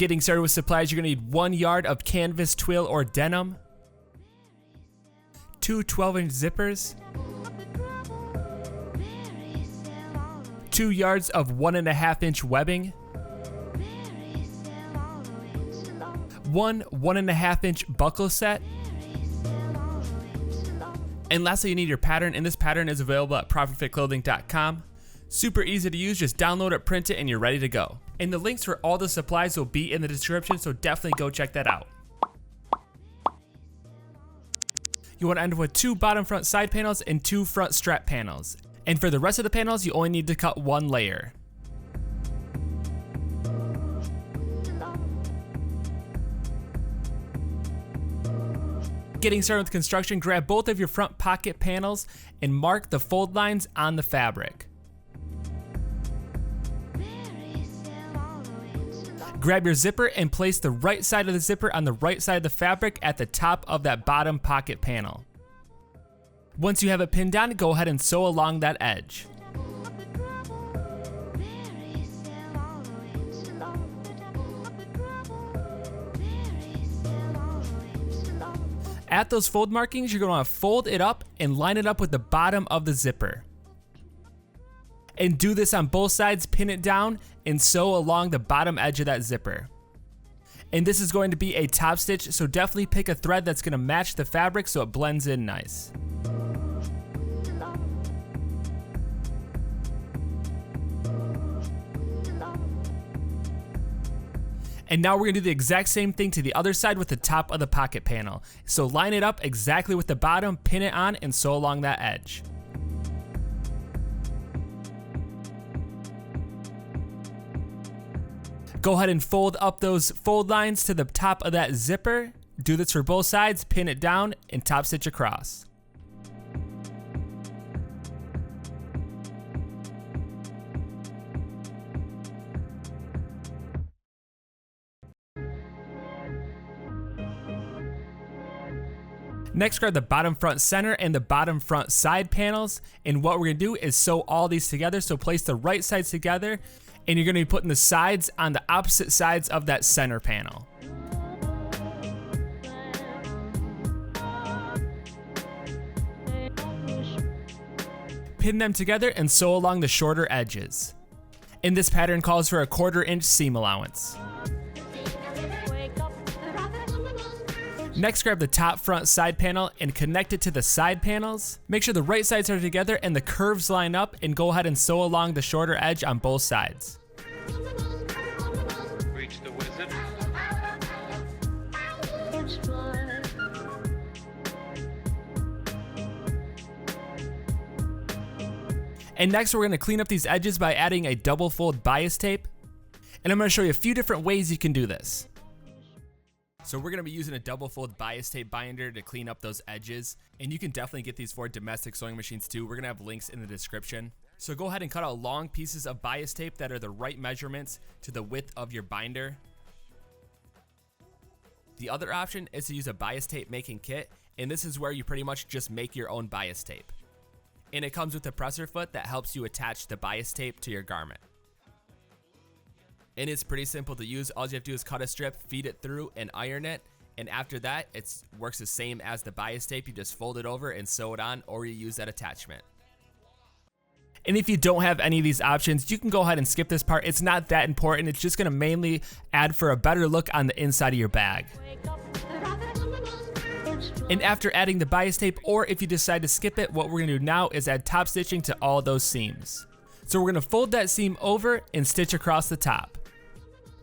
getting started with supplies, you're going to need 1 yard of canvas, twill, or denim, 2 12-inch zippers, 2 yards of 1.5-inch webbing, 1 1.5-inch buckle set, and lastly you need your pattern, and this pattern is available at properfitclothing.com. Super easy to use, just download it, print it, and you're ready to go. And the links for all the supplies will be in the description, so definitely go check that out. You want to end with 2 bottom front side panels and 2 front strap panels. And for the rest of the panels, you only need to cut 1 layer. Getting started with construction, grab both of your front pocket panels and mark the fold lines on the fabric. Grab your zipper and place the right side of the zipper on the right side of the fabric at the top of that bottom pocket panel. Once you have it pinned down, go ahead and sew along that edge. At those fold markings, you're going to want to fold it up and line it up with the bottom of the zipper. And do this on both sides, pin it down, and sew along the bottom edge of that zipper. And this is going to be a top stitch, so definitely pick a thread that's going to match the fabric so it blends in nice. And now we're gonna do the exact same thing to the other side with the top of the pocket panel. So line it up exactly with the bottom, pin it on, and sew along that edge. Go ahead and fold up those fold lines to the top of that zipper. Do this for both sides, pin it down, and top stitch across. Next, grab the bottom front center and the bottom front side panels, and what we're gonna do is sew all these together. So place the right sides together, and you're gonna be putting the sides on the opposite sides of that center panel. Pin them together and sew along the shorter edges. And this pattern calls for a 1/4 inch seam allowance. Next, grab the top front side panel and connect it to the side panels. Make sure the right sides are together and the curves line up, and go ahead and sew along the shorter edge on both sides. Reach the wizard. And next, we're going to clean up these edges by adding a double fold bias tape. And I'm going to show you a few different ways you can do this. So we're gonna be using a double fold bias tape binder to clean up those edges, and you can definitely get these for domestic sewing machines too. We're gonna have links in the description. So go ahead and cut out long pieces of bias tape that are the right measurements to the width of your binder. The other option is to use a bias tape making kit, and this is where you pretty much just make your own bias tape. And it comes with a presser foot that helps you attach the bias tape to your garment. And it's pretty simple to use. All you have to do is cut a strip, feed it through, and iron it. And after that, it works the same as the bias tape. You just fold it over and sew it on, or you use that attachment. And if you don't have any of these options, you can go ahead and skip this part. It's not that important. It's just gonna mainly add for a better look on the inside of your bag. And after adding the bias tape, or if you decide to skip it, what we're gonna do now is add top stitching to all those seams. So we're gonna fold that seam over and stitch across the top.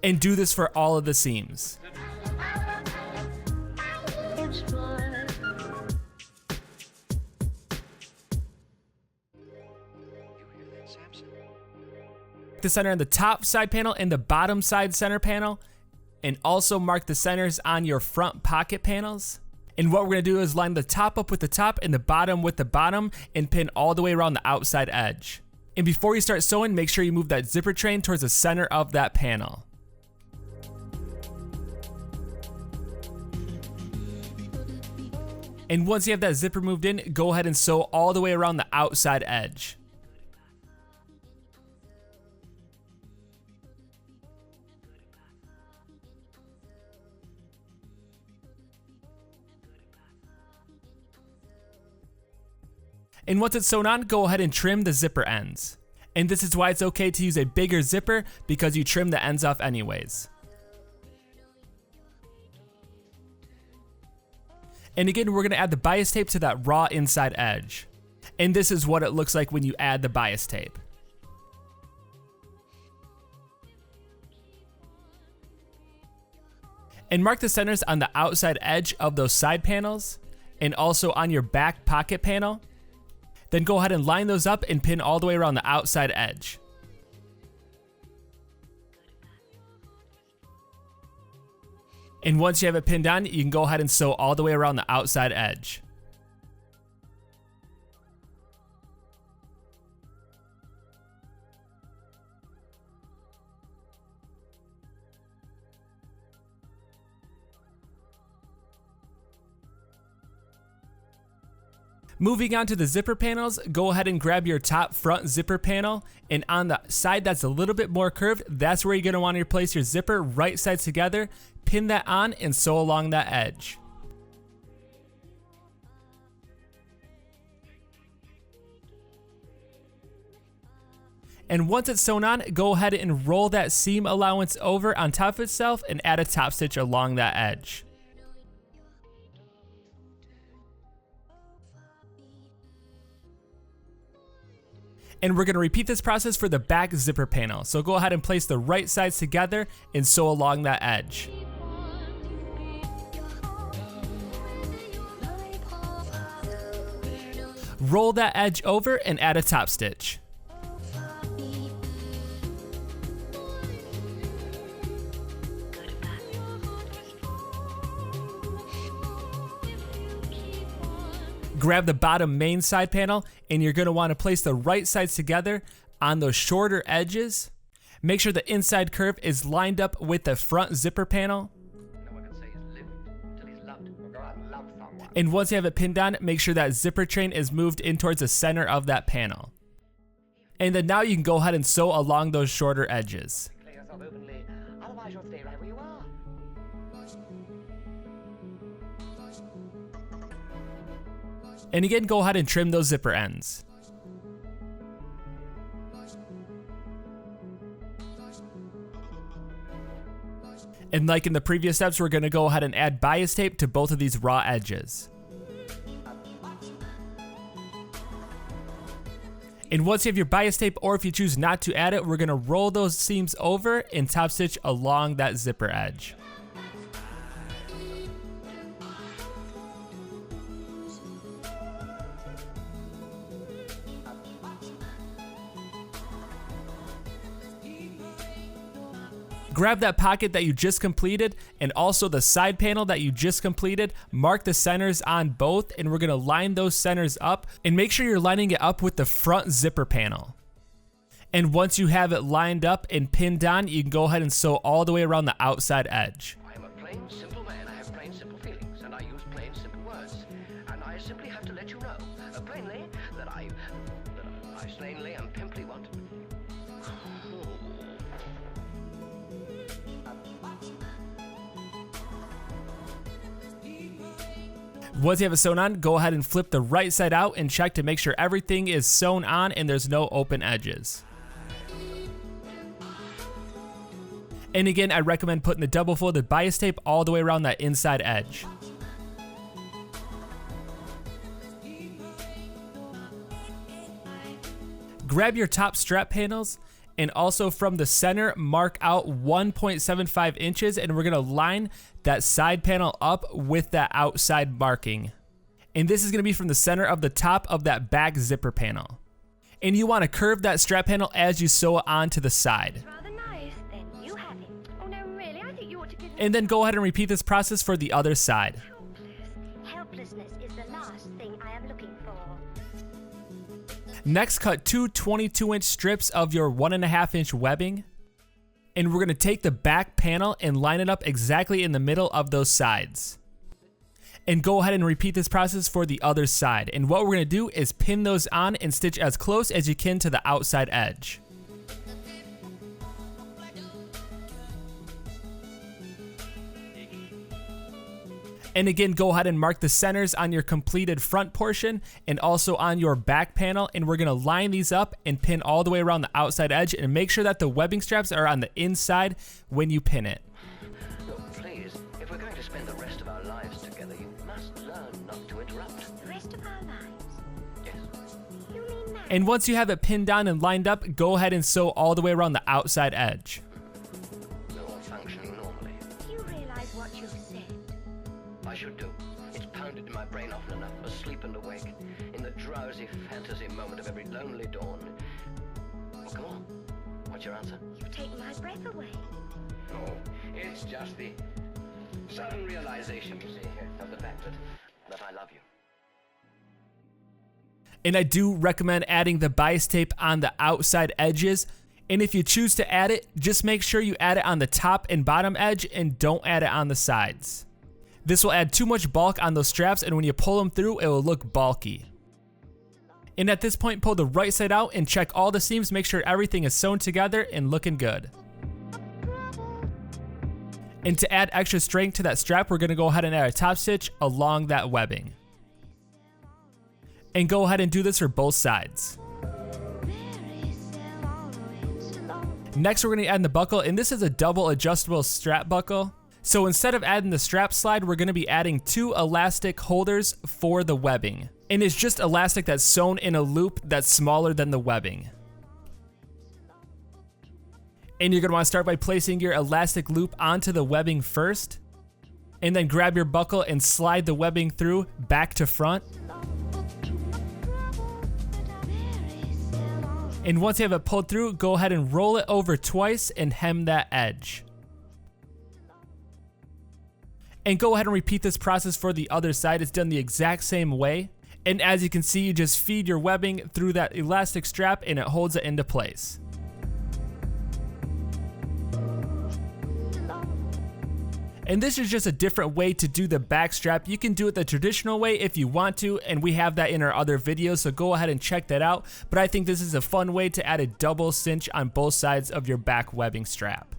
And do this for all of the seams. The center on the top side panel and the bottom side center panel, and also mark the centers on your front pocket panels. And what we're gonna do is line the top up with the top and the bottom with the bottom, and pin all the way around the outside edge. And before you start sewing, make sure you move that zipper train towards the center of that panel. And once you have that zipper moved in, go ahead and sew all the way around the outside edge. And once it's sewn on, go ahead and trim the zipper ends. And this is why it's okay to use a bigger zipper, because you trim the ends off anyways. And again, we're going to add the bias tape to that raw inside edge. And this is what it looks like when you add the bias tape. And mark the centers on the outside edge of those side panels and also on your back pocket panel. Then go ahead and line those up and pin all the way around the outside edge. And once you have it pinned on, you can go ahead and sew all the way around the outside edge. Moving on to the zipper panels, go ahead and grab your top front zipper panel, and on the side that's a little bit more curved, that's where you're going to want to place your zipper right sides together, pin that on, and sew along that edge. And once it's sewn on, go ahead and roll that seam allowance over on top of itself and add a top stitch along that edge. And we're going to repeat this process for the back zipper panel. So go ahead and place the right sides together and sew along that edge. Roll that edge over and add a top stitch. Grab the bottom main side panel, and you're going to want to place the right sides together on those shorter edges. Make sure the inside curve is lined up with the front zipper panel. And once you have it pinned on, make sure that zipper chain is moved in towards the center of that panel. And then now you can go ahead and sew along those shorter edges. And again, go ahead and trim those zipper ends. And like in the previous steps, we're going to go ahead and add bias tape to both of these raw edges. And once you have your bias tape, or if you choose not to add it, we're going to roll those seams over and top stitch along that zipper edge. Grab that pocket that you just completed and also the side panel that you just completed, mark the centers on both, and we're going to line those centers up, and make sure you're lining it up with the front zipper panel. And once you have it lined up and pinned on, you can go ahead and sew all the way around the outside edge. I am a plain, simple man. I have plain, simple feelings, and I use plain, simple words. And I simply have to let you know, plainly, that I plainly and pimply want. Once you have it sewn on, go ahead and flip the right side out and check to make sure everything is sewn on and there's no open edges. And again, I recommend putting the double folded bias tape all the way around that inside edge. Grab your top strap panels, and also from the center, mark out 1.75 inches, and we're gonna line that side panel up with that outside marking. And this is gonna be from the center of the top of that back zipper panel. And you wanna curve that strap panel as you sew it onto the side. Rather nice, then you have it. Oh no, really? I think you ought to give me. And then go ahead and repeat this process for the other side. Helplessness is the last thing I am looking for. Next, cut two 22-inch strips of your 1.5 inch webbing, and we're gonna take the back panel and line it up exactly in the middle of those sides. And go ahead and repeat this process for the other side. And what we're gonna do is pin those on and stitch as close as you can to the outside edge. And again, go ahead and mark the centers on your completed front portion and also on your back panel. And we're gonna line these up and pin all the way around the outside edge and make sure that the webbing straps are on the inside when you pin it. Look, please, if we're going to spend the rest of our lives together, you must learn not to interrupt. The rest of our lives? Yes. You mean that? And once you have it pinned down and lined up, go ahead and sew all the way around the outside edge. They're all functioning normally. Do you realize what you've said? I should do. It's pounded in my brain often enough, asleep and awake, in the drowsy fantasy moment of every lonely dawn. Well, come on. What's your answer? You take my breath away. No, it's just the sudden realization, you see, of the fact that I love you. And I do recommend adding the bias tape on the outside edges. And if you choose to add it, just make sure you add it on the top and bottom edge and don't add it on the sides. This will add too much bulk on those straps, and when you pull them through, it will look bulky. And at this point, pull the right side out and check all the seams, make sure everything is sewn together and looking good. And to add extra strength to that strap, we're gonna go ahead and add a top stitch along that webbing. And go ahead and do this for both sides. Next, we're gonna add the buckle, and this is a double adjustable strap buckle. So instead of adding the strap slide, we're gonna be adding 2 elastic holders for the webbing. And it's just elastic that's sewn in a loop that's smaller than the webbing. And you're gonna wanna start by placing your elastic loop onto the webbing first, and then grab your buckle and slide the webbing through back to front. And once you have it pulled through, go ahead and roll it over twice and hem that edge. And go ahead and repeat this process for the other side. It's done the exact same way. And as you can see, you just feed your webbing through that elastic strap and it holds it into place. And this is just a different way to do the back strap. You can do it the traditional way if you want to, and we have that in our other videos, so go ahead and check that out. But I think this is a fun way to add a double cinch on both sides of your back webbing strap.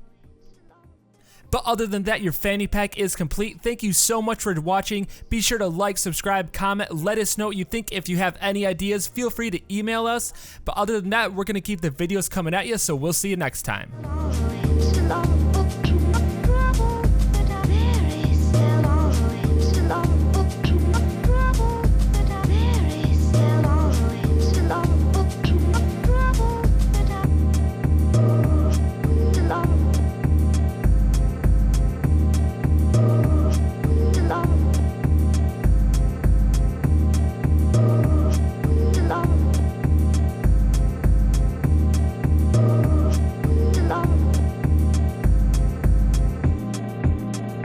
But other than that, your fanny pack is complete. Thank you so much for watching. Be sure to like, subscribe, comment, let us know what you think. If you have any ideas, feel free to email us. But other than that, we're gonna keep the videos coming at you, so we'll see you next time.